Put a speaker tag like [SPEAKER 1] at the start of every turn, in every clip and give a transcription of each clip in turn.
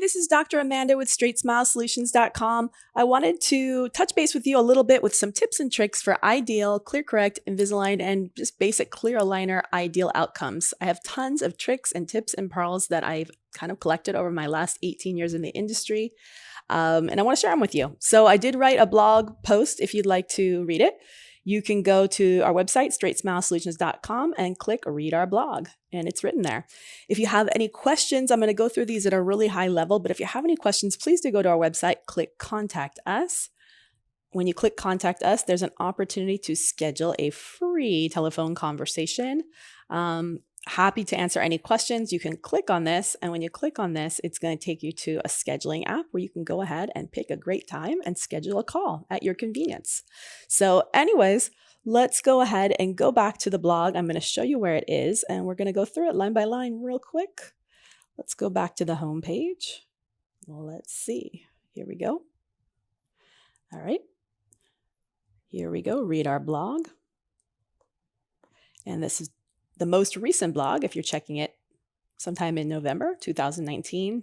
[SPEAKER 1] this is Dr. Amanda with Straightsmile I wanted to touch base with you a little bit with some tips and tricks for ideal, ClearCorrect, Invisalign, and just basic clear aligner ideal outcomes. I have tons of tricks and tips and pearls that I've kind of collected over my last 18 years in the industry, and I want to share them with you. So I did write a blog post if you'd like to read it. You can go to our website, straightsmilesolutions.com, and click read our blog, and it's written there. If you have any questions, I'm going to go through these at a really high level, but if you have any questions, please do go to our website, click contact us. When you click contact us, there's an opportunity to schedule a free telephone conversation. Happy to answer any questions. You can click on this, and when you click on this, it's going to take you to a scheduling app where you can go ahead and pick a great time and schedule a call at your convenience. So anyways, let's go ahead and go back to the blog. I'm going to show you where it is, and we're going to go through it line by line real quick. Let's go back to the home page. Well, let's see. Here we go. All right. Here we go. Read our blog. And this is the most recent blog, if you're checking it sometime in November 2019.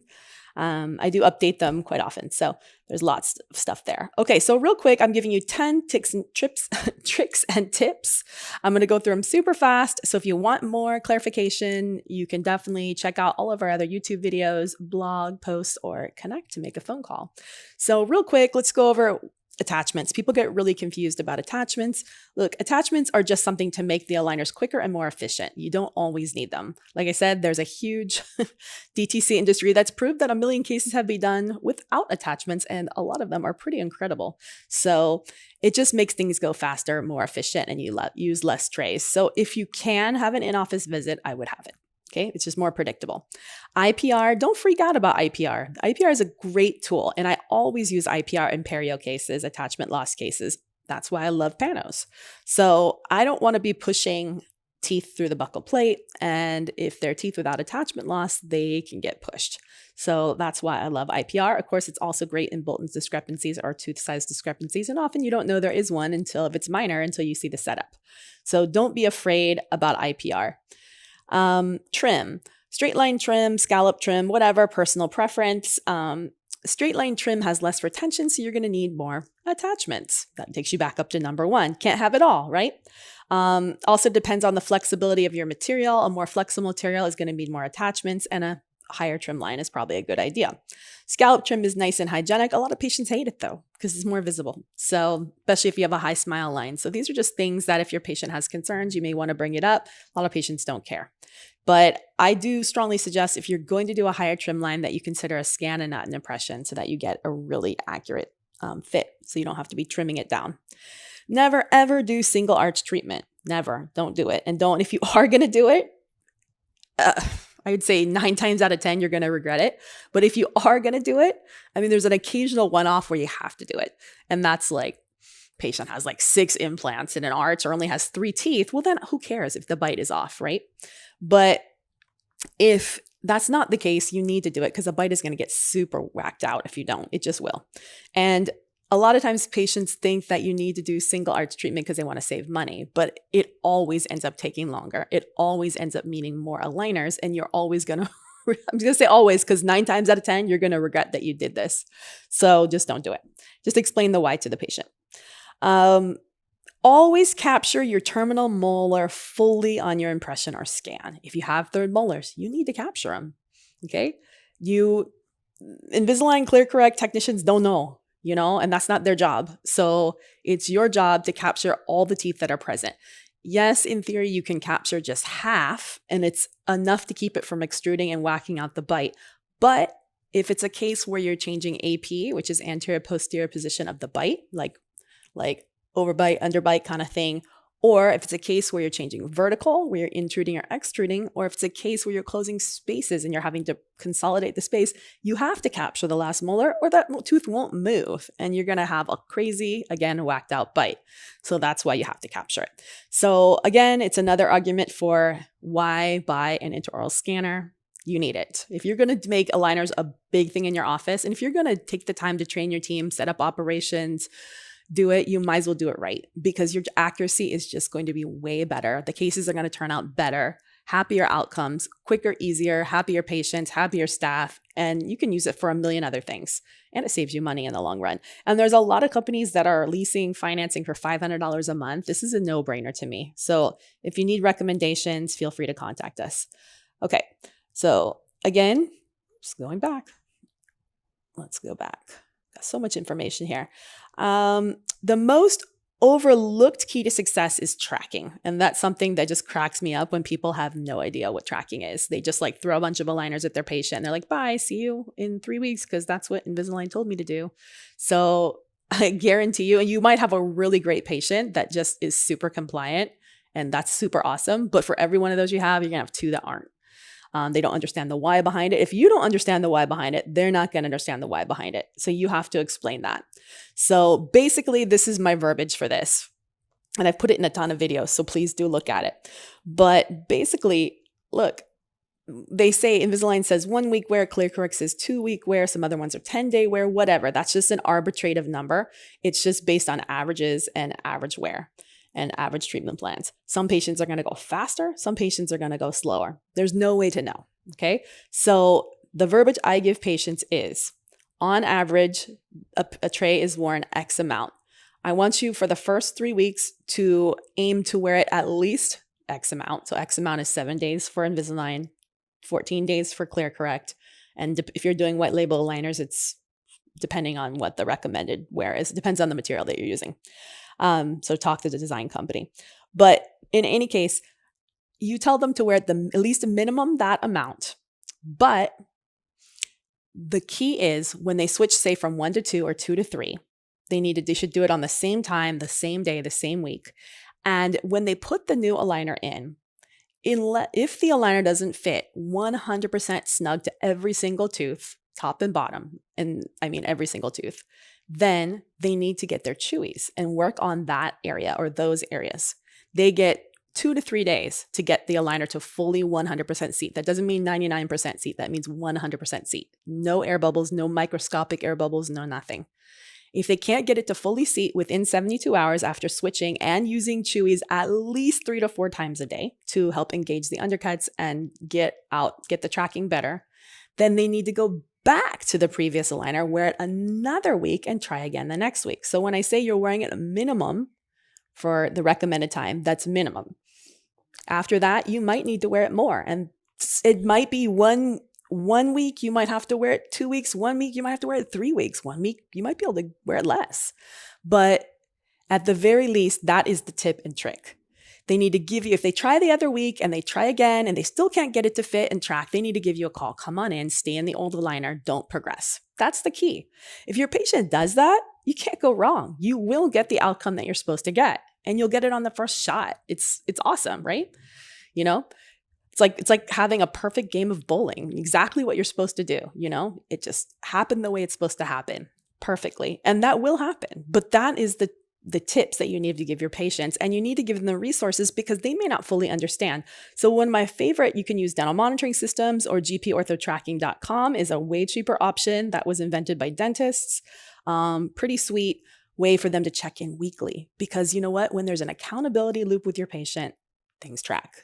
[SPEAKER 1] I do update them quite often, so there's lots of stuff there. Okay, so real quick, I'm giving you 10 tricks and tips. I'm going to go through them super fast, so if you want more clarification, you can definitely check out all of our other YouTube videos, blog posts, or connect to make a phone call. So real quick, let's go over attachments. People get really confused about attachments. Look, attachments are just something to make the aligners quicker and more efficient. You don't always need them. Like I said, there's a huge DTC industry that's proved that 1 million cases have been done without attachments, and a lot of them are pretty incredible. So it just makes things go faster, more efficient, and you use less trays. So if you can have an in-office visit, I would have it. Okay, it's just more predictable. IPR, don't freak out about IPR. IPR is a great tool, and I always use IPR in perio cases, attachment loss cases. That's why I love panos. So I don't want to be pushing teeth through the buccal plate, and if they're teeth without attachment loss, they can get pushed. So that's why I love IPR. Of course, it's also great in Bolton's discrepancies or tooth size discrepancies, and often you don't know there is one if it's minor, until you see the setup. So don't be afraid about IPR. Trim, straight line trim, scallop trim, whatever, personal preference. Straight line trim has less retention, so you're going to need more attachments. That takes you back up to number one. Can't have it all, right? Also depends on the flexibility of your material. A more flexible material is going to need more attachments, and a higher trim line is probably a good idea. Scallop trim is nice and hygienic. A lot of patients hate it though, because it's more visible. So especially if you have a high smile line. So these are just things that if your patient has concerns, you may want to bring it up. A lot of patients don't care. But I do strongly suggest, if you're going to do a higher trim line, that you consider a scan and not an impression, so that you get a really accurate fit. So you don't have to be trimming it down. Never ever do single arch treatment. Never. Don't do it. And don't, if you are going to do it, I would say 9 times out of 10, you're going to regret it. But if you are going to do it, I mean, there's an occasional one-off where you have to do it. And that's like, patient has like 6 implants in an arch or only has 3 teeth. Well, then who cares if the bite is off, right? But if that's not the case, you need to do it, because the bite is going to get super whacked out if you don't. It just will. And a lot of times patients think that you need to do single arch treatment because they want to save money, but it always ends up taking longer. It always ends up meaning more aligners, and you're always going to, I'm just going to say always, because 9 times out of 10, you're going to regret that you did this. So just don't do it. Just explain the why to the patient. Always capture your terminal molar fully on your impression or scan. If you have third molars, you need to capture them. Okay. Invisalign, ClearCorrect technicians don't know, and that's not their job. So it's your job to capture all the teeth that are present. Yes, in theory, you can capture just half, and it's enough to keep it from extruding and whacking out the bite. But if it's a case where you're changing AP, which is anterior posterior position of the bite, like overbite, underbite kind of thing, or if it's a case where you're changing vertical, where you're intruding or extruding, or if it's a case where you're closing spaces and you're having to consolidate the space, you have to capture the last molar, or that tooth won't move, and you're going to have a crazy, again, whacked out bite. So that's why you have to capture it. So again, it's another argument for why buy an intraoral scanner. You need it. If you're going to make aligners a big thing in your office, and if you're going to take the time to train your team, set up operations, do it, you might as well do it right, because your accuracy is just going to be way better. The cases are going to turn out better happier outcomes, quicker, easier, happier patients, happier staff, and you can use it for a million other things. And it saves you money in the long run. And there's a lot of companies that are leasing, financing for $500 a month. This is a no-brainer to me. So if you need recommendations, feel free to contact us. Okay, so again, just going back. Let's go back. Got so much information here. The most overlooked key to success is tracking. And that's something that just cracks me up when people have no idea what tracking is. They just like throw a bunch of aligners at their patient and they're like, bye, see you in 3 weeks because that's what Invisalign told me to do. So I guarantee you, and you might have a really great patient that just is super compliant and that's super awesome. But for every one of those you have, you're gonna have 2 that aren't. They don't understand the why behind it. If you don't understand the why behind it, they're not going to understand the why behind it. So you have to explain that. So basically, this is my verbiage for this. And I've put it in a ton of videos, so please do look at it. But basically, look, they say Invisalign says 1 week wear, ClearCorrect says 2 week wear, some other ones are 10-day wear, whatever. That's just an arbitrative number. It's just based on averages and average wear and average treatment plans. Some patients are going to go faster. Some patients are going to go slower. There's no way to know. Okay. So the verbiage I give patients is on average, a tray is worn X amount. I want you for the first 3 weeks to aim to wear it at least X amount. So X amount is 7 days for Invisalign, 14 days for ClearCorrect. And if you're doing white label aligners, it's depending on what the recommended wear is. It depends on the material that you're using. So talk to the design company. But in any case, you tell them to wear at least a minimum that amount. But the key is when they switch, say from 1 to 2 or 2 to 3, they should do it on the same time, the same day, the same week. And when they put the new aligner in, if the aligner doesn't fit 100% snug to every single tooth, top and bottom, and I mean every single tooth, then they need to get their chewies and work on that area or those areas. They get 2 to 3 days to get the aligner to fully 100% seat. That doesn't mean 99% seat. That means 100% seat. No air bubbles, no microscopic air bubbles, no nothing. If they can't get it to fully seat within 72 hours after switching and using chewies at least 3 to 4 times a day to help engage the undercuts and get the tracking better, then they need to go back to the previous aligner, wear it another week, and try again the next week. So when I say you're wearing it a minimum for the recommended time, that's minimum. After that, you might need to wear it more. And it might be one week, you might have to wear it 2 weeks. 1 week, you might have to wear it 3 weeks. 1 week, you might be able to wear it less. But at the very least, that is the tip and trick. They need to give you, if they try the other week and they try again and they still can't get it to fit and track, they need to give you a call. Come on in, stay in the old aligner, don't progress. That's the key. If your patient does that, you can't go wrong. You will get the outcome that you're supposed to get and you'll get it on the first shot. It's awesome, right? You know, it's like having a perfect game of bowling, exactly what you're supposed to do. You know, it just happened the way it's supposed to happen perfectly. And that will happen. But that is the tips that you need to give your patients, and you need to give them the resources because they may not fully understand. So one of my favorite, you can use dental monitoring systems or gporthotracking.com is a way cheaper option that was invented by dentists. Pretty sweet way for them to check in weekly because you know what? When there's an accountability loop with your patient, things track.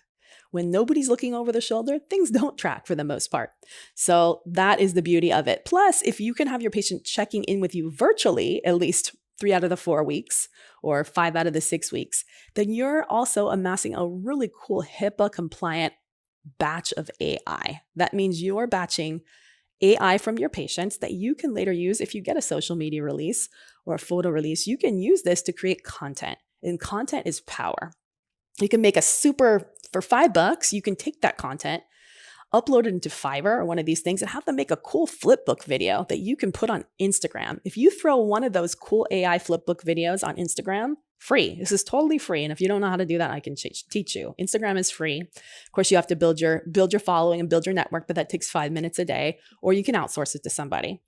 [SPEAKER 1] When nobody's looking over the shoulder, things don't track for the most part. So that is the beauty of it. Plus, if you can have your patient checking in with you virtually, at least 3 out of the 4 weeks or 5 out of the 6 weeks, then you're also amassing a really cool HIPAA compliant batch of AI. That means you're batching AI from your patients that you can later use if you get a social media release or a photo release. You can use this to create content, and content is power. You can make for $5, you can take that content, upload it into Fiverr or one of these things and have them make a cool flipbook video that you can put on Instagram. If you throw one of those cool AI flipbook videos on Instagram, free. This is totally free. And if you don't know how to do that, I can teach you. Instagram is free. Of course, you have to build your following and build your network, but that takes 5 minutes a day, or you can outsource it to somebody.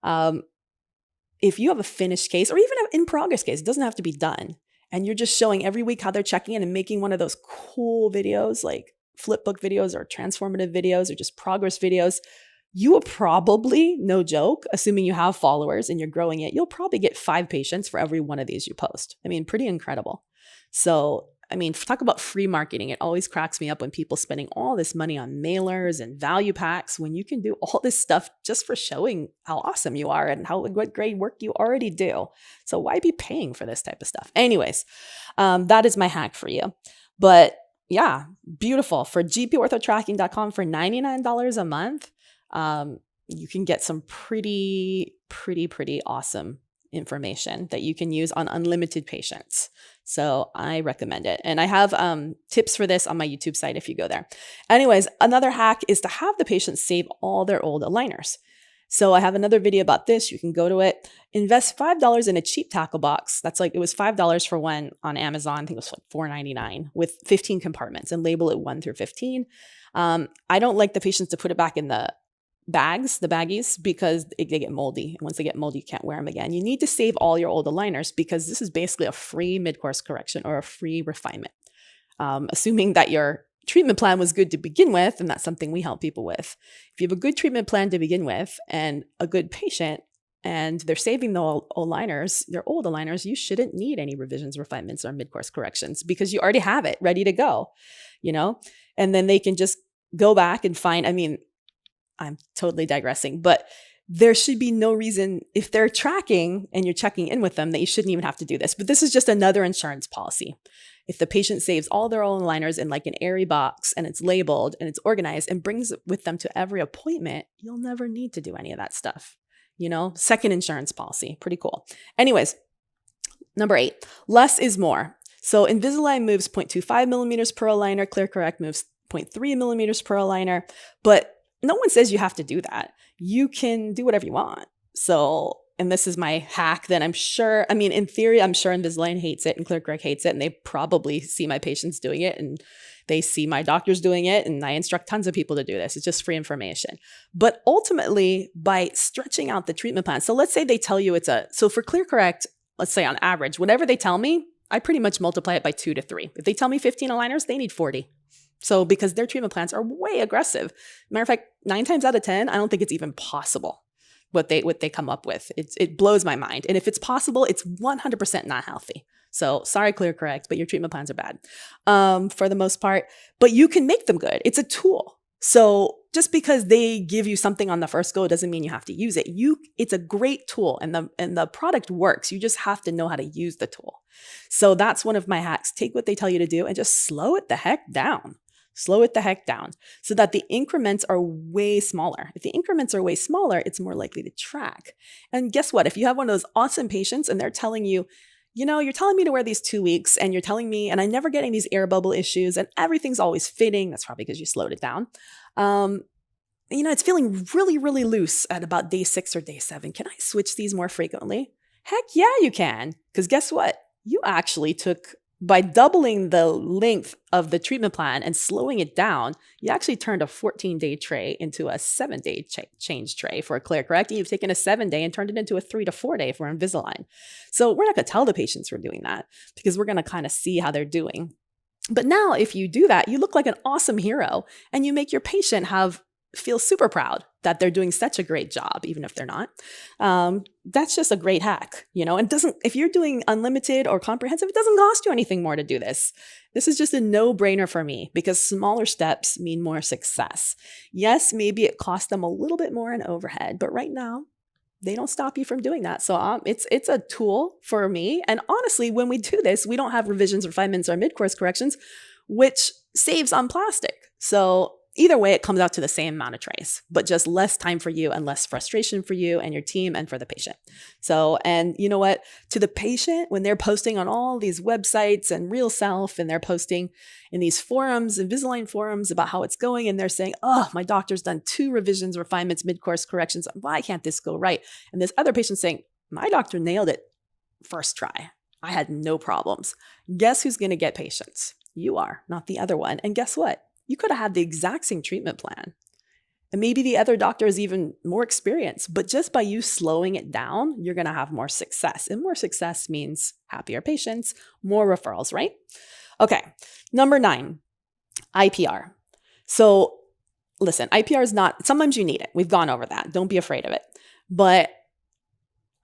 [SPEAKER 1] If you have a finished case or even an in-progress case, it doesn't have to be done. And you're just showing every week how they're checking in and making one of those cool videos like flipbook videos or transformative videos or just progress videos, you will probably, no joke, assuming you have followers and you're growing it, you'll probably get 5 patients for every one of these you post. I mean, pretty incredible. So I mean, talk about free marketing. It always cracks me up when people spending all this money on mailers and value packs when you can do all this stuff just for showing how awesome you are and what great work you already do. So why be paying for this type of stuff? Anyways, that is my hack for you. But yeah, beautiful. For gporthotracking.com for $99 a month, you can get some pretty awesome information that you can use on unlimited patients. So I recommend it. And I have tips for this on my YouTube site if you go there. Anyways, another hack is to have the patients save all their old aligners. So I have another video about this. You can go to it. Invest $5 in a cheap tackle box. That's like, it was $5 for one on Amazon. I think it was like $4.99 with 15 compartments and label it 1 through 15. I don't like the patients to put it back in the baggies, because they get moldy. And once they get moldy, you can't wear them again. You need to save all your old aligners because this is basically a free mid-course correction or a free refinement. Assuming that your treatment plan was good to begin with, and that's something we help people with. If you have a good treatment plan to begin with and a good patient, and they're saving their old aligners, you shouldn't need any revisions, refinements, or mid-course corrections because you already have it ready to go, and then they can just go back and find, I'm totally digressing, but there should be no reason, if they're tracking and you're checking in with them, that you shouldn't even have to do this. But this is just another insurance policy. If the patient saves all their own aligners in like an airy box and it's labeled and it's organized and brings it with them to every appointment, you'll never need to do any of that stuff. Second insurance policy, pretty cool. Anyways, number 8, less is more. So Invisalign moves 0.25 millimeters per aligner. ClearCorrect moves 0.3 millimeters per aligner, but no one says you have to do that. You can do whatever you want. So, and this is my hack that I'm sure, in theory, I'm sure Invisalign hates it and ClearCorrect hates it. And they probably see my patients doing it and they see my doctors doing it. And I instruct tons of people to do this. It's just free information. But ultimately, by stretching out the treatment plan, so let's say they tell you so for ClearCorrect, let's say on average, whatever they tell me, I pretty much multiply it by 2 to 3. If they tell me 15 aligners, they need 40. So because their treatment plans are way aggressive. Matter of fact, 9 times out of 10, I don't think it's even possible what they come up with. It blows my mind. And if it's possible, it's 100% not healthy. So sorry, ClearCorrect, but your treatment plans are bad for the most part. But you can make them good. It's a tool. So just because they give you something on the first go doesn't mean you have to use it. It's a great tool and the product works. You just have to know how to use the tool. So that's one of my hacks. Take what they tell you to do and just slow it the heck down. Slow it the heck down so that the increments are way smaller. If the increments are way smaller, it's more likely to track. And guess what? If you have one of those awesome patients and they're telling you, you're telling me to wear these 2 weeks and you're telling me, and I'm never getting these air bubble issues and everything's always fitting. That's probably because you slowed it down. It's feeling really, really loose at about day 6 or day 7. Can I switch these more frequently? Heck yeah, you can. Because guess what? You actually by doubling the length of the treatment plan and slowing it down, you actually turned a 14-day tray into a 7-day change tray for a ClearCorrect. And you've taken a 7-day and turned it into a 3 to 4-day for Invisalign. So we're not going to tell the patients we're doing that because we're going to kind of see how they're doing. But now if you do that, you look like an awesome hero and you make your patient feel super proud that they're doing such a great job, even if they're not. That's just a great hack, and if you're doing unlimited or comprehensive, it doesn't cost you anything more to do this. This is just a no-brainer for me because smaller steps mean more success. Yes, maybe it costs them a little bit more in overhead, but right now they don't stop you from doing that. So it's a tool for me. And honestly, when we do this, we don't have revisions, refinements, or mid-course corrections, which saves on plastic. So either way, it comes out to the same amount of trays, but just less time for you and less frustration for you and your team and for the patient. So, and you know what? To the patient, when they're posting on all these websites and Real Self, and they're posting in these forums, Invisalign forums about how it's going, and they're saying, oh, my doctor's done 2 revisions, refinements, mid-course corrections. Why can't this go right? And this other patient saying, my doctor nailed it first try. I had no problems. Guess who's going to get patients? You are, not the other one. And guess what? You could have had the exact same treatment plan. And maybe the other doctor is even more experienced, but just by you slowing it down, you're going to have more success. And more success means happier patients, more referrals, right? Okay. Number 9, IPR. So listen, IPR is not, sometimes you need it. We've gone over that. Don't be afraid of it. But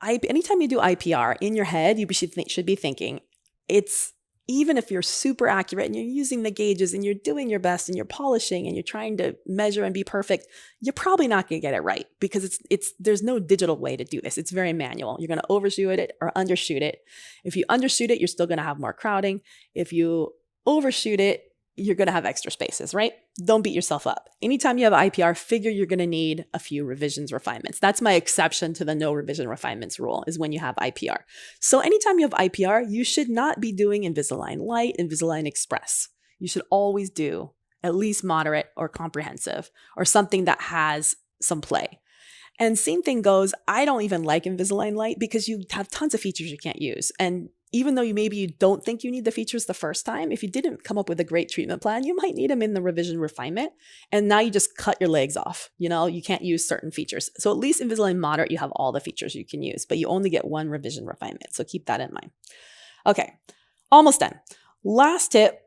[SPEAKER 1] anytime you do IPR in your head, you should be thinking, it's even if you're super accurate and you're using the gauges and you're doing your best and you're polishing and you're trying to measure and be perfect, you're probably not going to get it right because there's no digital way to do this. It's very manual. You're going to overshoot it or undershoot it. If you undershoot it, you're still going to have more crowding. If you overshoot it, you're going to have extra spaces, right? Don't beat yourself up. Anytime you have IPR, figure you're going to need a few revisions, refinements. That's my exception to the no revision refinements rule, is when you have IPR. So anytime you have IPR, you should not be doing Invisalign Light, Invisalign Express. You should always do at least moderate or comprehensive or something that has some play. And same thing goes, I don't even like Invisalign Light because you have tons of features you can't use. And even though maybe you don't think you need the features the first time, if you didn't come up with a great treatment plan, you might need them in the revision refinement. And now you just cut your legs off. You can't use certain features. So at least Invisalign Moderate, you have all the features you can use, but you only get one revision refinement. So keep that in mind. Okay, almost done. Last tip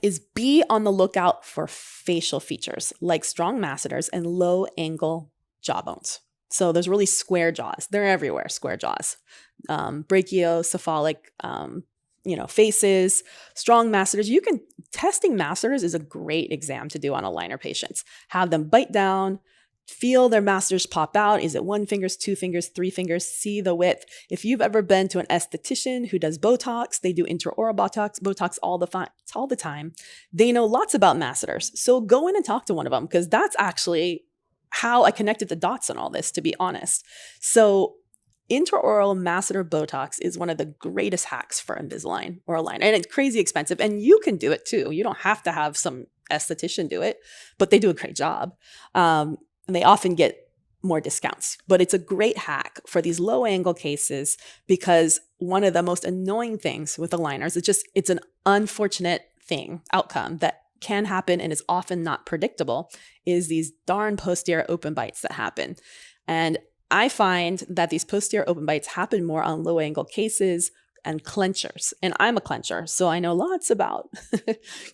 [SPEAKER 1] is be on the lookout for facial features like strong masseters and low angle jawbones. So there's really square jaws. They're everywhere, square jaws. Brachiocephalic, faces, strong masseters. Testing masseters is a great exam to do on aligner patients. Have them bite down, feel their masseters pop out. Is it 1 finger, 2 fingers, 3 fingers? See the width. If you've ever been to an esthetician who does Botox, they do intraoral Botox all the time. They know lots about masseters. So go in and talk to one of them because that's actually how I connected the dots on all this, to be honest. So intraoral masseter Botox is one of the greatest hacks for Invisalign or aligner. And it's crazy expensive. And you can do it too. You don't have to have some esthetician do it, but they do a great job. And they often get more discounts. But it's a great hack for these low angle cases because one of the most annoying things with aligners, it's an unfortunate outcome that can happen and is often not predictable, is these darn posterior open bites that happen. And I find that these posterior open bites happen more on low angle cases and clenchers. And I'm a clencher, so I know lots about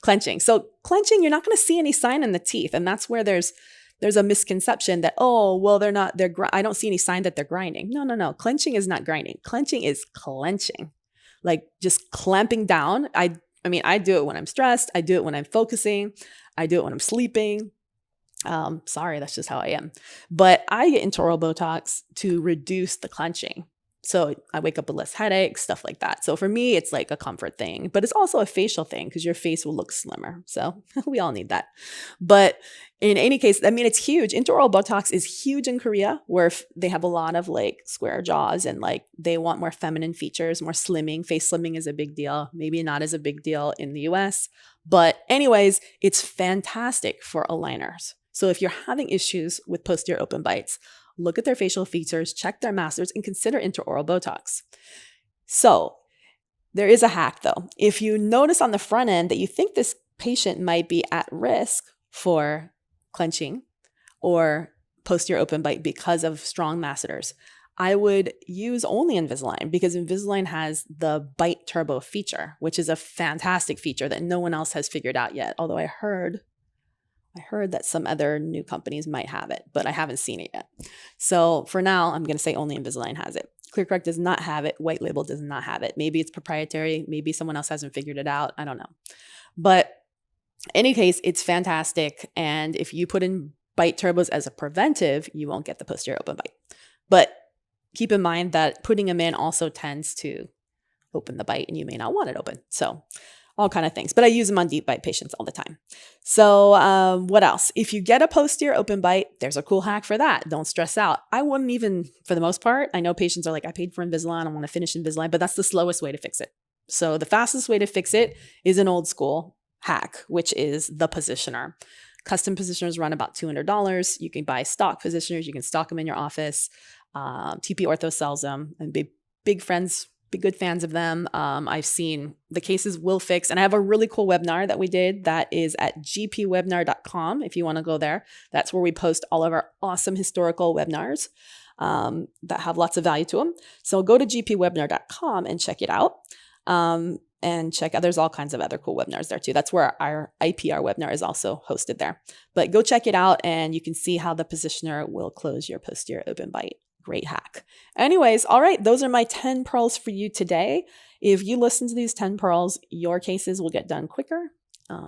[SPEAKER 1] clenching. So clenching, you're not going to see any sign in the teeth. And that's where there's a misconception that, I don't see any sign that they're grinding. No. Clenching is not grinding. Clenching is clenching, like just clamping down. I do it when I'm stressed. I do it when I'm focusing. I do it when I'm sleeping. Sorry, that's just how I am. But I get intraoral Botox to reduce the clenching. So I wake up with less headaches, stuff like that. So for me, it's like a comfort thing, but it's also a facial thing because your face will look slimmer. So we all need that. But in any case, it's huge. Intraoral Botox is huge in Korea, where they have a lot of like square jaws and like they want more feminine features, more slimming. Face slimming is a big deal. Maybe not as a big deal in the US. But anyways, it's fantastic for aligners. So if you're having issues with posterior open bites, look at their facial features, check their masseters, and consider intraoral Botox. So there is a hack though. If you notice on the front end that you think this patient might be at risk for clenching or posterior open bite because of strong masseters, I would use only Invisalign because Invisalign has the Bite Turbo feature, which is a fantastic feature that no one else has figured out yet. Although I heard that some other new companies might have it, but I haven't seen it yet. So for now, I'm going to say only Invisalign has it. ClearCorrect does not have it. White Label does not have it. Maybe it's proprietary. Maybe someone else hasn't figured it out. I don't know. But in any case, it's fantastic. And if you put in Bite Turbos as a preventive, you won't get the posterior open bite. But keep in mind that putting them in also tends to open the bite and you may not want it open. So all kind of things, but I use them on deep bite patients all the time. So what else? If you get a posterior open bite, there's a cool hack for that. Don't stress out. I wouldn't even, for the most part, I know patients are like, I paid for Invisalign, I want to finish Invisalign, but that's the slowest way to fix it. So the fastest way to fix it is an old school hack, which is the positioner. Custom positioners run about $200. You can buy stock positioners. You can stock them in your office. TP Ortho sells them, and big good fans of them. I've seen the cases will fix, and I have a really cool webinar that we did that is at gpwebinar.com. If you want to go there, that's where we post all of our awesome historical webinars that have lots of value to them. So go to gpwebinar.com and check it out. And check out, there's all kinds of other cool webinars there too. That's where our IPR webinar is also hosted there. But go check it out and you can see how the positioner will close your posterior open bite. Great hack. Anyways, all right, those are my 10 pearls for you today. If you listen to these 10 pearls, your cases will get done quicker,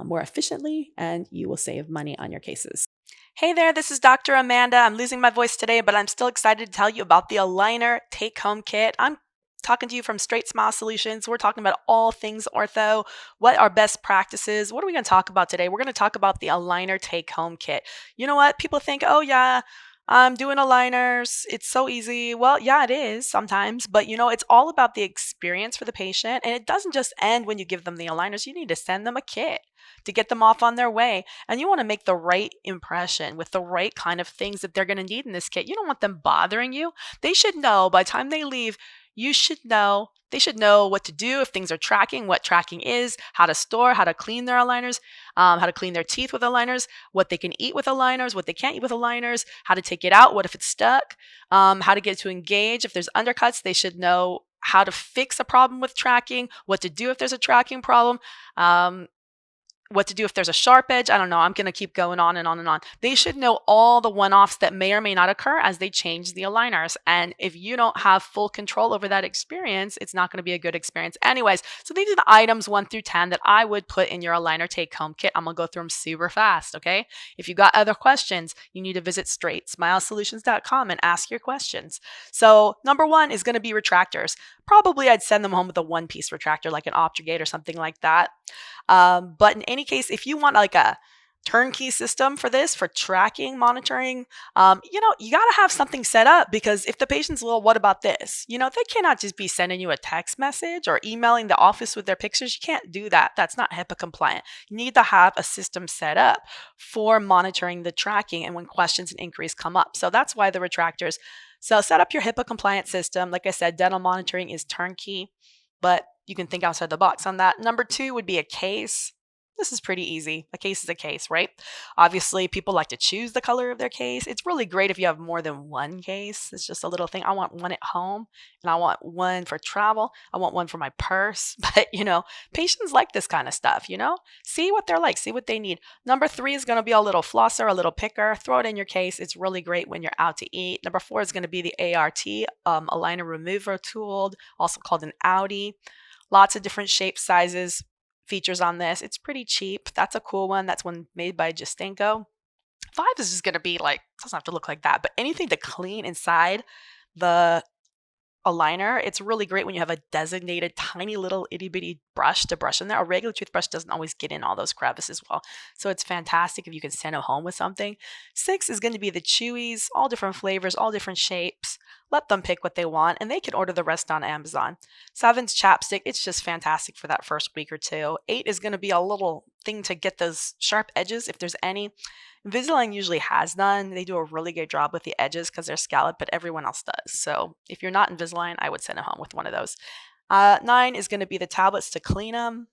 [SPEAKER 1] more efficiently, and you will save money on your cases. Hey there, this is Dr. Amanda. I'm losing my voice today, but I'm still excited to tell you about the Aligner Take-Home Kit. I'm talking to you from Straightsmile Solutions. We're talking about all things ortho, what are best practices. What are we going to talk about today? We're going to talk about the Aligner Take-Home Kit. You know what? People think, oh yeah, I'm doing aligners. It's so easy. Well, yeah, it is sometimes, but it's all about the experience for the patient. And it doesn't just end when you give them the aligners. You need to send them a kit to get them off on their way. And you want to make the right impression with the right kind of things that they're going to need in this kit. You don't want them bothering you. They should know by the time they leave, they should know what to do if things are tracking, what tracking is, how to store, how to clean their aligners, how to clean their teeth with aligners, what they can eat with aligners, what they can't eat with aligners, how to take it out, what if it's stuck, how to get it to engage. If there's undercuts, they should know how to fix a problem with tracking, what to do if there's a tracking problem, what to do if there's a sharp edge. I don't know. I'm going to keep going on and on and on. They should know all the one-offs that may or may not occur as they change the aligners. And if you don't have full control over that experience, it's not going to be a good experience. Anyways, so these are the items 1 through 10 that I would put in your aligner take-home kit. I'm going to go through them super fast, okay? If you got other questions, you need to visit straightsmilesolutions.com and ask your questions. So number 1 is going to be retractors. Probably I'd send them home with a one-piece retractor like an Optigate or something like that. But in any case, if you want like a turnkey system for this, for tracking, monitoring, you got to have something set up, because if the patient's well, what about this? They cannot just be sending you a text message or emailing the office with their pictures. You can't do that. That's not HIPAA compliant. You need to have a system set up for monitoring the tracking and when questions and inquiries come up. So that's why the retractors. So set up your HIPAA compliant system. Like I said, dental monitoring is turnkey, but you can think outside the box on that. Number 2 would be a case. This is pretty easy. A case is a case, right? Obviously, people like to choose the color of their case. It's really great if you have more than one case. It's just a little thing. I want one at home, and I want one for travel. I want one for my purse. But, patients like this kind of stuff, See what they're like. See what they need. Number 3 is going to be a little flosser, a little picker. Throw it in your case. It's really great when you're out to eat. Number 4 is going to be the ART, aligner remover tool, also called an Audi. Lots of different shapes, sizes, features on this. It's pretty cheap. That's a cool one. That's one made by Justenko. 5 is just going to be like, it doesn't have to look like that, but anything to clean inside the aligner. It's really great when you have a designated tiny little itty bitty brush to brush in there. A regular toothbrush doesn't always get in all those crevices well. So it's fantastic if you can send them home with something. 6 is going to be the chewies, all different flavors, all different shapes. Let them pick what they want, and they can order the rest on Amazon. 7's chapstick. It's just fantastic for that first week or 2. 8 is going to be a little thing to get those sharp edges if there's any. Invisalign usually has none. They do a really good job with the edges because they're scalloped, but everyone else does. So if you're not Invisalign, I would send them home with one of those. 9 is going to be the tablets to clean them.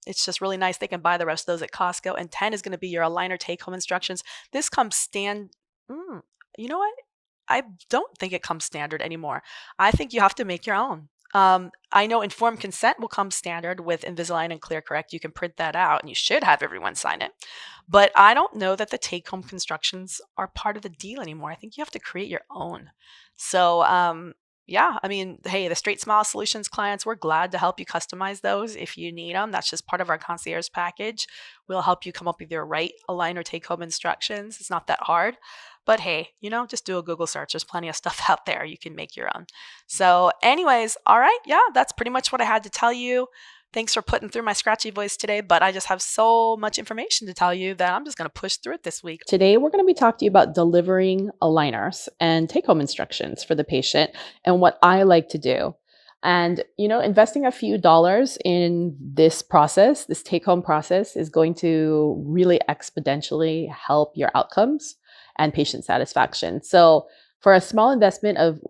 [SPEAKER 1] It's just really nice. They can buy the rest of those at Costco. And 10 is going to be your aligner take-home instructions. This comes you know what? I don't think it comes standard anymore. I think you have to make your own. I know informed consent will come standard with Invisalign and ClearCorrect. You can print that out, and you should have everyone sign it. But I don't know that the take-home constructions are part of the deal anymore. I think you have to create your own. So, yeah, I mean, hey, the Straightsmile Solutions clients, we're glad to help you customize those if you need them. That's just part of our concierge package. We'll help you come up with your right aligner take-home instructions. It's not that hard. But hey, just do a Google search. There's plenty of stuff out there. You can make your own. So anyways, all right. Yeah, that's pretty much what I had to tell you. Thanks for putting through my scratchy voice today, but I just have so much information to tell you that I'm just going to push through it this week. Today, we're going to be talking to you about delivering aligners and take-home instructions for the patient and what I like to do. And, investing a few dollars in this process, this take-home process, is going to really exponentially help your outcomes and patient satisfaction. So for a small investment of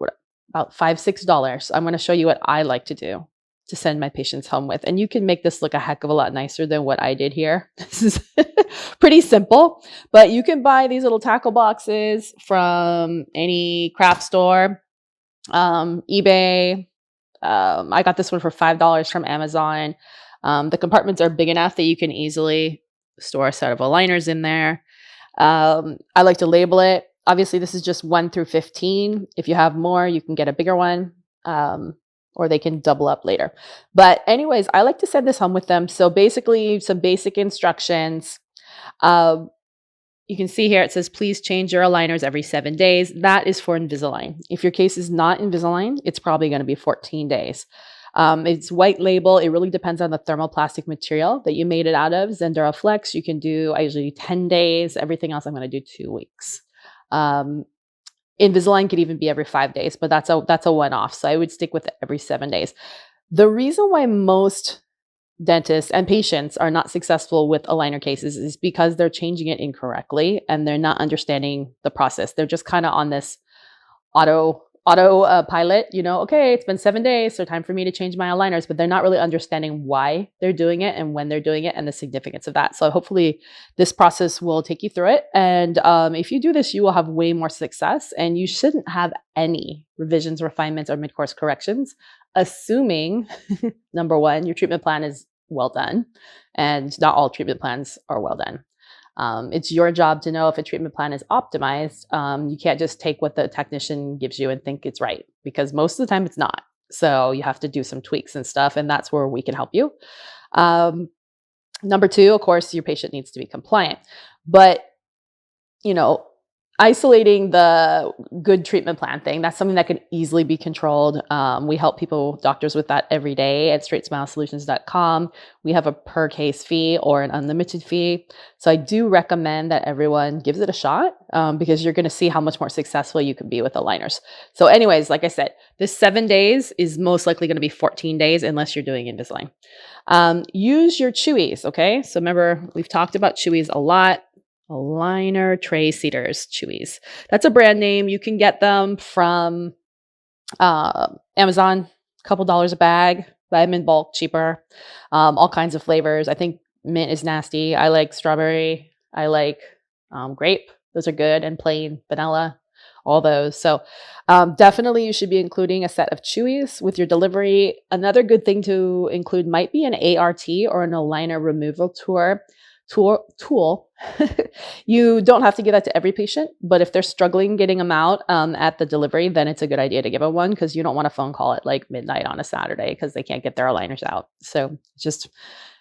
[SPEAKER 1] about $5, $6, I'm going to show you what I like to do to send my patients home with. And you can make this look a heck of a lot nicer than what I did here. This is pretty simple, but you can buy these little tackle boxes from any craft store, eBay. I got this one for $5 from Amazon. The compartments are big enough that you can easily store a set of aligners in there. I like to label it. Obviously, this is just 1 through 15. If you have more, you can get a bigger one. or they can double up later. But anyways, I like to send this home with them. So basically some basic instructions. You can see here, it says, please change your aligners every 7 days. That is for Invisalign. If your case is not Invisalign, it's probably going to be 14 days. It's white label. It really depends on the thermoplastic material that you made it out of. Zendura Flex, you can do, I usually do 10 days. Everything else, I'm going to do 2 weeks. Invisalign could even be every 5 days, but that's a one-off. So I would stick with every 7 days. The reason why most dentists and patients are not successful with aligner cases is because they're changing it incorrectly and they're not understanding the process. They're just kind of on this auto pilot, okay, it's been 7 days, so time for me to change my aligners, but they're not really understanding why they're doing it and when they're doing it and the significance of that. So hopefully this process will take you through it. And if you do this, you will have way more success, and you shouldn't have any revisions, refinements, or mid-course corrections, assuming, number one, your treatment plan is well done, and not all treatment plans are well done. It's your job to know if a treatment plan is optimized. You can't just take what the technician gives you and think it's right, because most of the time it's not. So you have to do some tweaks and stuff, and that's where we can help you. Number two, of course, your patient needs to be compliant. But, isolating the good treatment plan thing, that's something that can easily be controlled. We help doctors with that every day at straightsmilesolutions.com. We have a per case fee or an unlimited fee. So I do recommend that everyone gives it a shot, because you're going to see how much more successful you can be with aligners. So anyways, like I said, this 7 days is most likely going to be 14 days unless you're doing Invisalign. Use your Chewies, okay? So remember, we've talked about Chewies a lot. Aligner tray seaters, Chewies. That's a brand name. You can get them from Amazon, a couple dollars a bag. Buy them in bulk, cheaper. All kinds of flavors. I think mint is nasty. I like strawberry. I like grape. Those are good. And plain vanilla. All those. So definitely you should be including a set of Chewies with your delivery. Another good thing to include might be an ART or an aligner removal tool. You don't have to give that to every patient, but if they're struggling getting them out at the delivery, then it's a good idea to give them one, because you don't want a phone call at like midnight on a Saturday because they can't get their aligners out. So just,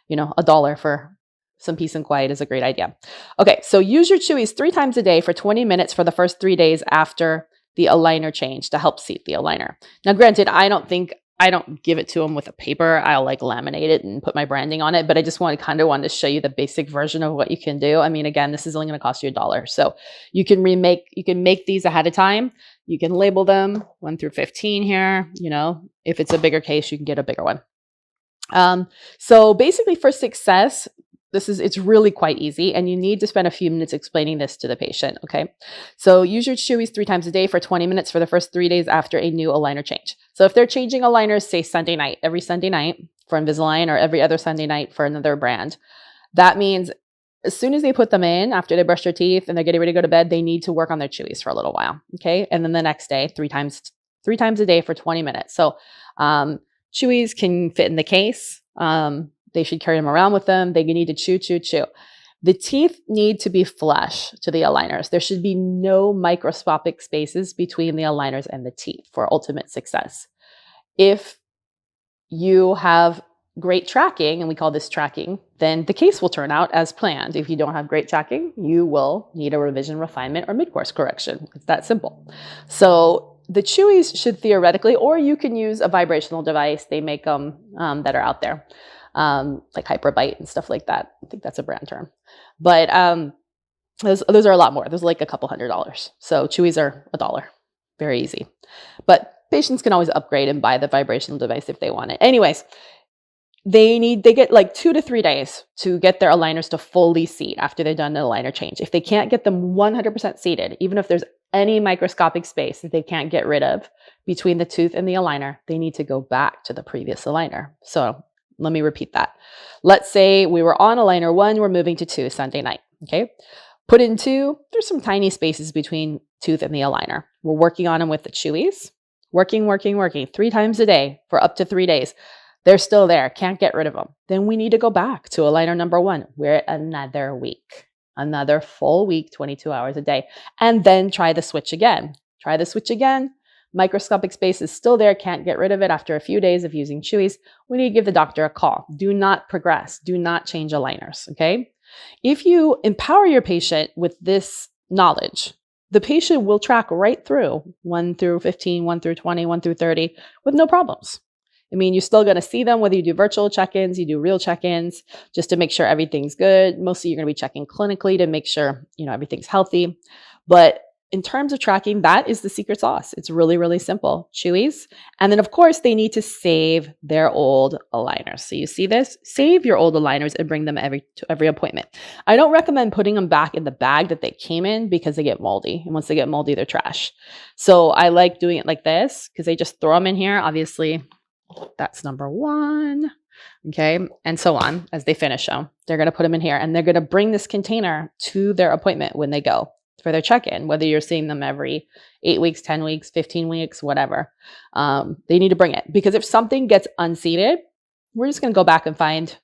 [SPEAKER 1] $1 for some peace and quiet is a great idea. Okay, so use your Chewies 3 times a day for 20 minutes for the first 3 days after the aligner change to help seat the aligner. Now, granted, I don't give it to them with a paper. I'll like laminate it and put my branding on it, but I just wanted to show you the basic version of what you can do. I mean, again, this is only going to cost you $1. So you can make these ahead of time. You can label them 1 through 15 here. If it's a bigger case, you can get a bigger one. So basically for success, it's really quite easy, and you need to spend a few minutes explaining this to the patient, okay? So use your Chewies 3 times a day for 20 minutes for the first 3 days after a new aligner change. So if they're changing aligners, say Sunday night, every Sunday night for Invisalign, or every other Sunday night for another brand, that means as soon as they put them in, after they brush their teeth and they're getting ready to go to bed, they need to work on their Chewies for a little while, okay? And then the next day, 3 times a day for 20 minutes. So Chewies can fit in the case. They should carry them around with them. They need to chew. The teeth need to be flush to the aligners. There should be no microscopic spaces between the aligners and the teeth for ultimate success. If you have great tracking, and we call this tracking, then the case will turn out as planned. If you don't have great tracking, you will need a revision, refinement, or mid-course correction. It's that simple. So the Chewies should theoretically, or you can use a vibrational device. They make them that are out there. Like Hyperbite and stuff like that. I think that's a brand term. But those are a lot more. Those are like a couple $100. So Chewies are $1. Very easy. But patients can always upgrade and buy the vibrational device if they want it. Anyways, they get like 2 to 3 days to get their aligners to fully seat after they've done an aligner change. If they can't get them 100% seated, even if there's any microscopic space that they can't get rid of between the tooth and the aligner, they need to go back to the previous aligner. So let me repeat that. Let's say we were on aligner 1, we're moving to 2 Sunday night, okay? Put in 2, there's some tiny spaces between tooth and the aligner. We're working on them with the Chewies, working 3 times a day for up to 3 days. They're still there, can't get rid of them. Then we need to go back to aligner number 1. We're at another week, another full week, 22 hours a day, and then try the switch again. microscopic space is still there, can't get rid of it after a few days of using Chewies, we need to give the doctor a call. Do not progress. Do not change aligners, okay? If you empower your patient with this knowledge, the patient will track right through 1 through 15, 1 through 20, 1 through 30 with no problems. I mean, you're still going to see them whether you do virtual check-ins, you do real check-ins, just to make sure everything's good. Mostly you're going to be checking clinically to make sure, everything's healthy. But in terms of tracking, that is the secret sauce. It's really, really simple. Chewies. And then, of course, they need to save their old aligners. So you see this? Save your old aligners and bring them to every appointment. I don't recommend putting them back in the bag that they came in because they get moldy. And once they get moldy, they're trash. So I like doing it like this because they just throw them in here. Obviously, that's number 1. Okay. And so on as they finish them. They're going to put them in here and they're going to bring this container to their appointment when they go for their check-in, whether you're seeing them every 8 weeks, 10 weeks, 15 weeks, whatever. They need to bring it because if something gets unseated, we're just going to go back and find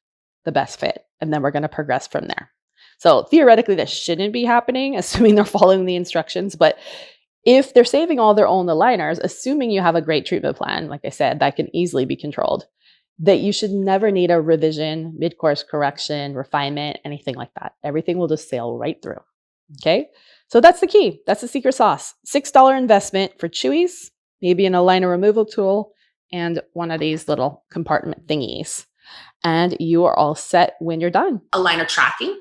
[SPEAKER 1] the best fit. And then we're going to progress from there. So theoretically, that shouldn't be happening, assuming they're following the instructions. But if they're saving all their own aligners, assuming you have a great treatment plan, like I said, that can easily be controlled, that you should never need a revision, mid-course correction, refinement, anything like that. Everything will just sail right through. Okay. So that's the key. That's the secret sauce. $6 investment for Chewies, maybe an aligner removal tool, and one of these little compartment thingies. And you are all set when you're done.
[SPEAKER 2] Aligner tracking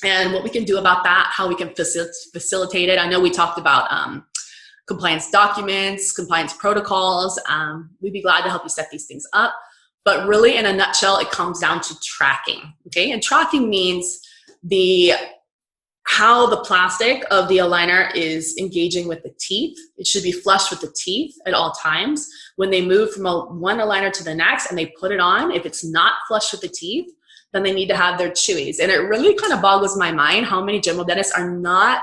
[SPEAKER 2] and what we can do about that, how we can facilitate it. I know we talked about compliance documents, compliance protocols. We'd be glad to help you set these things up. But really, in a nutshell, it comes down to tracking. Okay. And tracking means how the plastic of the aligner is engaging with the teeth. It should be flush with the teeth at all times. When they move from one aligner to the next and they put it on, if it's not flush with the teeth, then they need to have their Chewies. And it really kind of boggles my mind how many general dentists are not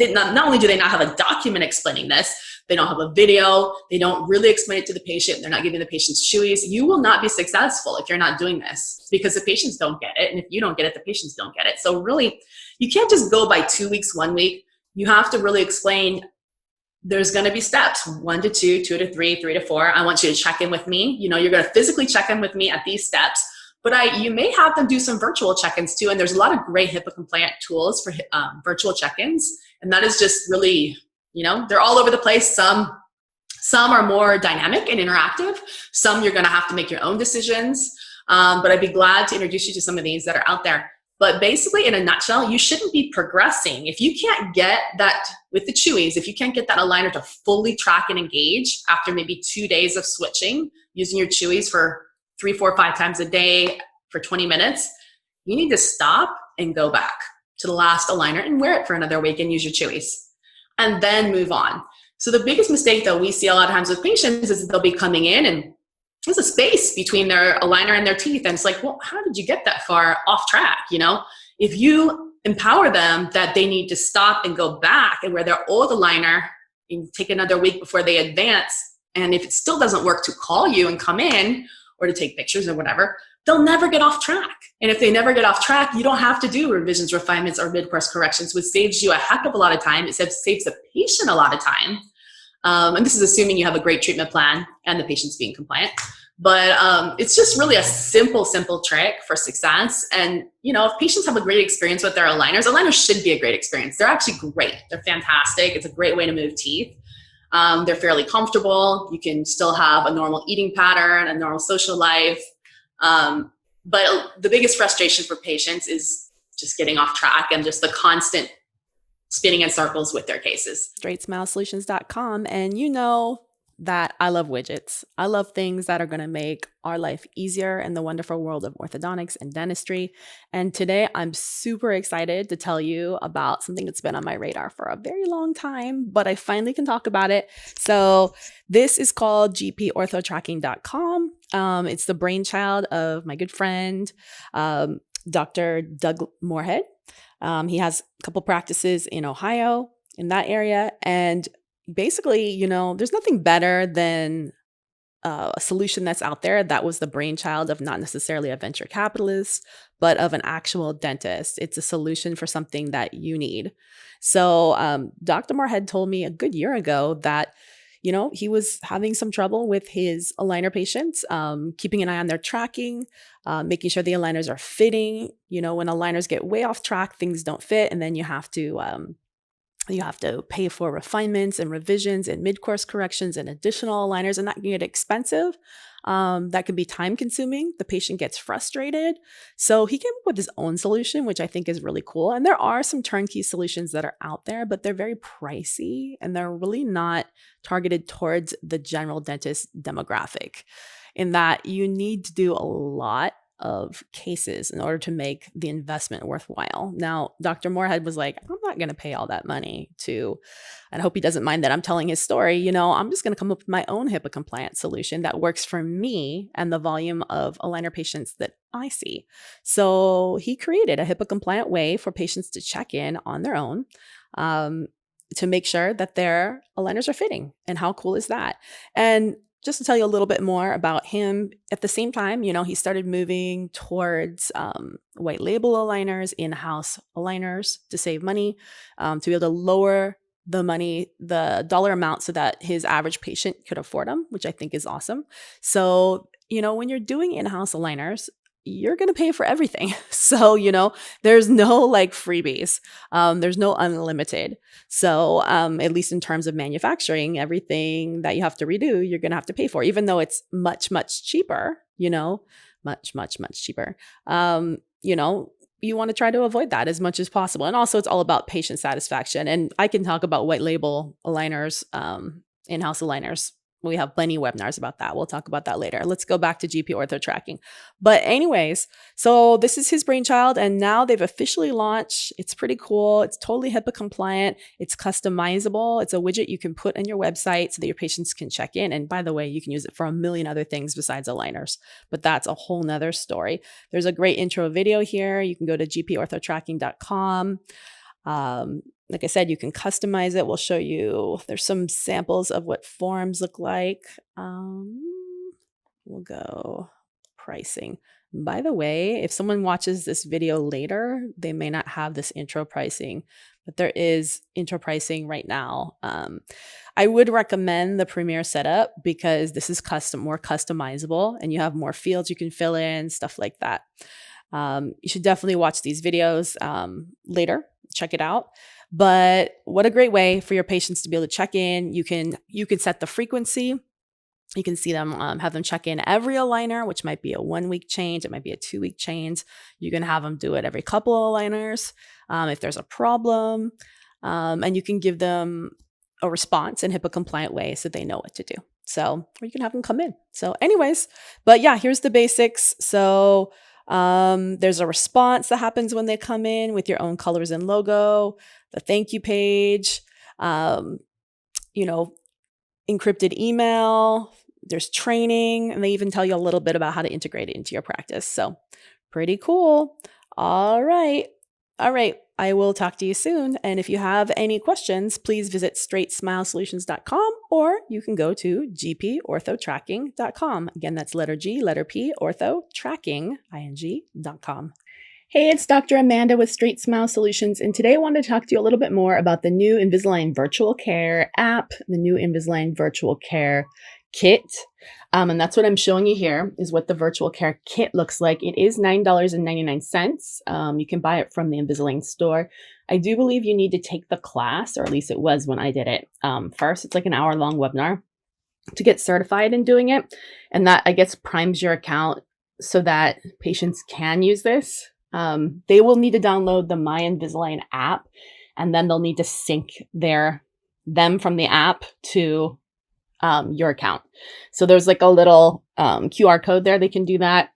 [SPEAKER 2] only do they not have a document explaining this, they don't have a video, they don't really explain it to the patient, they're not giving the patients Chewies. You will not be successful if you're not doing this because the patients don't get it. And if you don't get it, the patients don't get it. So really, you can't just go by 2 weeks, 1 week. You have to really explain there's going to be steps, 1 to 2, 2 to 3, 3 to 4. I want you to check in with me. You're going to physically check in with me at these steps. But you may have them do some virtual check-ins too. And there's a lot of great HIPAA compliant tools for virtual check-ins. And that is just really, they're all over the place. Some are more dynamic and interactive. Some you're going to have to make your own decisions. But I'd be glad to introduce you to some of these that are out there. But basically, in a nutshell, you shouldn't be progressing. If you can't get that with the Chewies, if you can't get that aligner to fully track and engage after maybe 2 days of switching, using your Chewies for 3, 4, 5 times a day for 20 minutes, you need to stop and go back to the last aligner and wear it for another week and use your Chewies and then move on. So the biggest mistake that we see a lot of times with patients is that they'll be coming in and there's a space between their aligner and their teeth. And it's like, well, how did you get that far off track? If you empower them that they need to stop and go back and wear their old aligner and take another week before they advance. And if it still doesn't work, to call you and come in or to take pictures or whatever, they'll never get off track. And if they never get off track, you don't have to do revisions, refinements, or mid-course corrections, which saves you a heck of a lot of time. It saves the patient a lot of time. And this is assuming you have a great treatment plan and the patient's being compliant. But it's just really a simple trick for success. And, if patients have a great experience with their aligners should be a great experience. They're actually great. They're fantastic. It's a great way to move teeth. They're fairly comfortable. You can still have a normal eating pattern, a normal social life. But the biggest frustration for patients is just getting off track and just the constant spinning in circles with their cases.
[SPEAKER 1] Straightsmilesolutions.com. And you know that I love widgets. I love things that are going to make our life easier in the wonderful world of orthodontics and dentistry. And today I'm super excited to tell you about something that's been on my radar for a very long time, but I finally can talk about it. So this is called gporthotracking.com. It's the brainchild of my good friend, Dr. Doug Moorhead. He has a couple practices in Ohio, in that area. And basically, there's nothing better than a solution that's out there that was the brainchild of not necessarily a venture capitalist, but of an actual dentist. It's a solution for something that you need. So Dr. Moorhead told me a good year ago that he was having some trouble with his aligner patients, keeping an eye on their tracking, making sure the aligners are fitting. When aligners get way off track, things don't fit, and then you have to pay for refinements and revisions and mid-course corrections and additional aligners, and that can get expensive. That can be time consuming. The patient gets frustrated. So he came up with his own solution, which I think is really cool. And there are some turnkey solutions that are out there, but they're very pricey and they're really not targeted towards the general dentist demographic, in that you need to do a lot of cases in order to make the investment worthwhile. Now, Dr. Moorhead was like, I'm not going to pay all that money to, and I hope he doesn't mind that I'm telling his story. I'm just going to come up with my own HIPAA compliant solution that works for me and the volume of aligner patients that I see. So he created a HIPAA compliant way for patients to check in on their own, to make sure that their aligners are fitting. And how cool is that? And just to tell you a little bit more about him, at the same time, he started moving towards white label aligners, in-house aligners to save money, to be able to lower the dollar amount so that his average patient could afford them, which I think is awesome. So, when you're doing in-house aligners, you're going to pay for everything. So, there's no freebies. There's no unlimited. So, at least in terms of manufacturing, everything that you have to redo, you're going to have to pay for, even though it's much, much cheaper, much, much, much cheaper. You want to try to avoid that as much as possible. And also it's all about patient satisfaction. And I can talk about white label aligners, in-house aligners. We have plenty of webinars about that. We'll talk about that later. Let's go back to GP Ortho tracking. But anyways, so this is his brainchild, and now they've officially launched. It's pretty cool. It's totally HIPAA compliant. It's customizable. It's a widget you can put on your website so that your patients can check in. And by the way, you can use it for a million other things besides aligners, but that's a whole nother story. There's a great intro video here. You can go to gporthotracking.com. Like I said, you can customize it. We'll show you. There's some samples of what forms look like. We'll go pricing. By the way, if someone watches this video later, they may not have this intro pricing, but there is intro pricing right now. I would recommend the Premier setup because this is more customizable, and you have more fields you can fill in, stuff like that. You should definitely watch these videos later. Check it out. But what a great way for your patients to be able to check in. You can set the frequency. You can see them, have them check in every aligner, which might be a 1-week change. It might be a 2-week change. You can have them do it every couple of aligners if there's a problem. And you can give them a response in HIPAA compliant way so they know what to do. So, or you can have them come in. So anyways, but yeah, here's the basics. So there's a response that happens when they come in with your own colors and logo, the thank you page, encrypted email, there's training, and they even tell you a little bit about how to integrate it into your practice. So pretty cool. All right. I will talk to you soon. And if you have any questions, please visit straightsmilesolutions.com, or you can go to gporthotracking.com. Again, that's letter G, letter P, orthotracking, ing.com. Hey, it's Dr. Amanda with Straightsmile Solutions, and today I wanted to talk to you a little bit more about the new Invisalign Virtual Care app, the new Invisalign Virtual Care Kit. And that's what I'm showing you here, is what the Virtual Care Kit looks like. It is $9.99. You can buy it from the Invisalign store. I do believe you need to take the class, or at least it was when I did it first. It's like an hour-long webinar to get certified in doing it. And that, I guess, primes your account so that patients can use this. They will need to download the My Invisalign app, and then they'll need to sync them from the app to your account. So there's like a little QR code there. They can do that.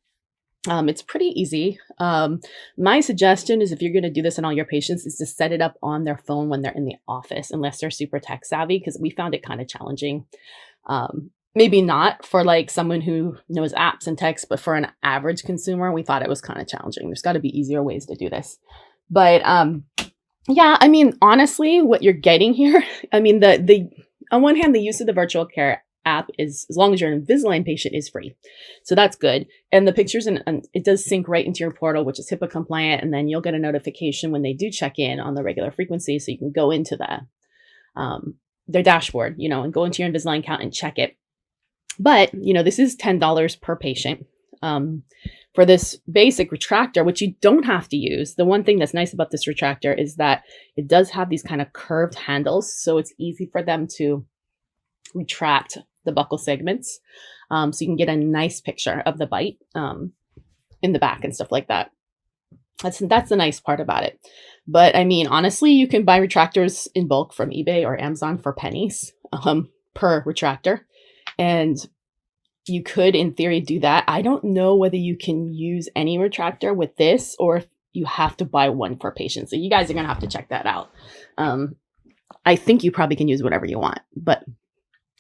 [SPEAKER 1] It's pretty easy. My suggestion is, if you're going to do this on all your patients, is to set it up on their phone when they're in the office, unless they're super tech savvy, because we found it kind of challenging. Maybe not for like someone who knows apps and text, but for an average consumer, we thought it was kind of challenging. There's got to be easier ways to do this. But yeah, I mean, honestly, what you're getting here, I mean, the on one hand, the use of the Virtual Care app is, as long as you're an Invisalign patient, is free. So that's good. And the pictures, and it does sync right into your portal, which is HIPAA compliant. And then you'll get a notification when they do check in on the regular frequency. So you can go into their dashboard, and go into your Invisalign account and check it. But, this is $10 per patient. For this basic retractor, which you don't have to use. The one thing that's nice about this retractor is that it does have these kind of curved handles, so it's easy for them to retract the buccal segments. So you can get a nice picture of the bite in the back and stuff like that. That's the nice part about it. But I mean, honestly, you can buy retractors in bulk from eBay or Amazon for pennies per retractor. And you could, in theory, do that. I don't know whether you can use any retractor with this or if you have to buy one per patient. So you guys are going to have to check that out. I think you probably can use whatever you want. But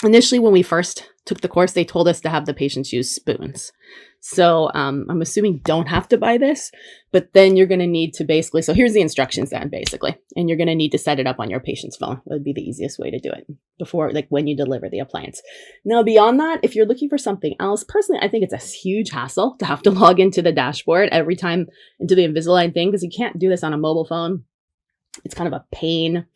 [SPEAKER 1] initially, when we first took the course, they told us to have the patients use spoons. So I'm assuming don't have to buy this, but then you're going to need to basically, so here's the instructions then basically, and you're going to need to set it up on your patient's phone. That would be the easiest way to do it before, like when you deliver the appliance. Now, beyond that, if you're looking for something else, personally, I think it's a huge hassle to have to log into the dashboard every time into the Invisalign thing, because you can't do this on a mobile phone. It's kind of a pain.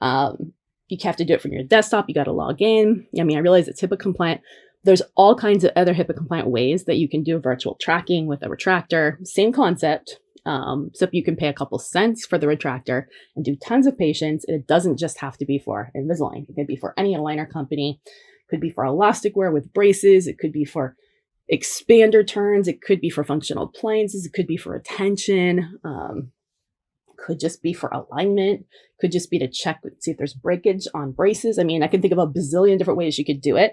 [SPEAKER 1] You have to do it from your desktop. You got to log in. I mean, I realize it's HIPAA compliant. There's all kinds of other HIPAA compliant ways that you can do virtual tracking with a retractor. Same concept, except you can pay a couple cents for the retractor and do tons of patients. And it doesn't just have to be for Invisalign. It could be for any aligner company. It could be for elastic wear with braces. It could be for expander turns. It could be for functional appliances. It could be for retention. Could just be for alignment, could just be to check, see if there's breakage on braces. I mean, I can think of a bazillion different ways you could do it.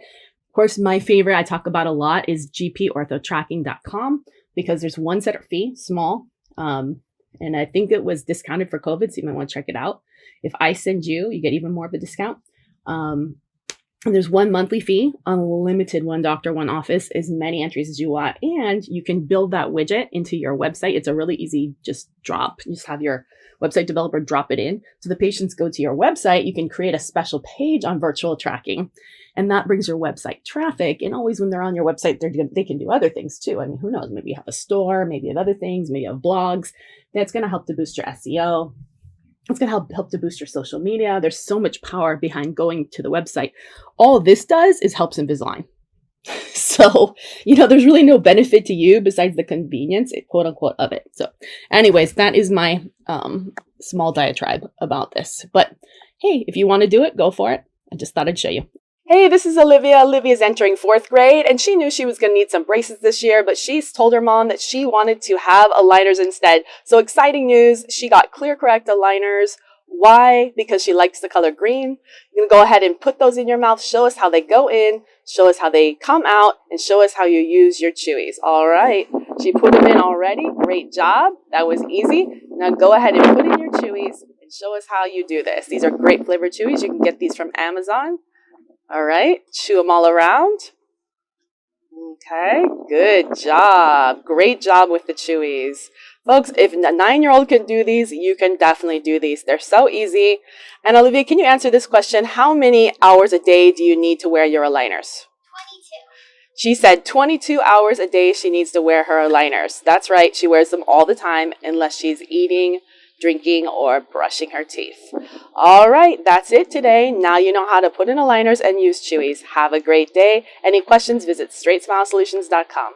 [SPEAKER 1] Of course, my favorite I talk about a lot is gporthotracking.com because there's one setup fee, small, and I think it was discounted for COVID, so you might want to check it out. If I send you, you get even more of a discount. And there's one monthly fee, unlimited, one doctor, one office, as many entries as you want. And you can build that widget into your website. It's a really easy just drop. You just have your website developer drop it in. So the patients go to your website. You can create a special page on virtual tracking. And that brings your website traffic. And always when they're on your website, they can do other things too. I mean, who knows? Maybe you have a store, maybe you have other things, maybe you have blogs. That's going to help to boost your SEO. It's going to help to boost your social media. There's so much power behind going to the website. All this does is helps Invisalign. So, there's really no benefit to you besides the convenience, quote unquote, of it. So anyways, that is my small diatribe about this. But hey, if you want to do it, go for it. I just thought I'd show you. Hey, this is Olivia. Olivia's entering 4th grade, and she knew she was going to need some braces this year, but she's told her mom that she wanted to have aligners instead. So exciting news, she got ClearCorrect aligners. Why? Because she likes the color green. You're going to go ahead and put those in your mouth, show us how they go in, show us how they come out, and show us how you use your chewies. All right, she put them in already. Great job. That was easy. Now go ahead and put in your chewies and show us how you do this. These are great flavored chewies. You can get these from Amazon. All right, chew them all around. Okay, good job. Great job with the chewies. Folks, if a 9-year-old can do these, you can definitely do these. They're so easy. And Olivia, can you answer this question? How many hours a day do you need to wear your aligners?
[SPEAKER 3] 22.
[SPEAKER 1] She said 22 hours a day she needs to wear her aligners. That's right, she wears them all the time unless she's eating, drinking, or brushing her teeth. All right, that's it today. Now you know how to put in aligners and use chewies. Have a great day. Any questions, visit straightsmilesolutions.com.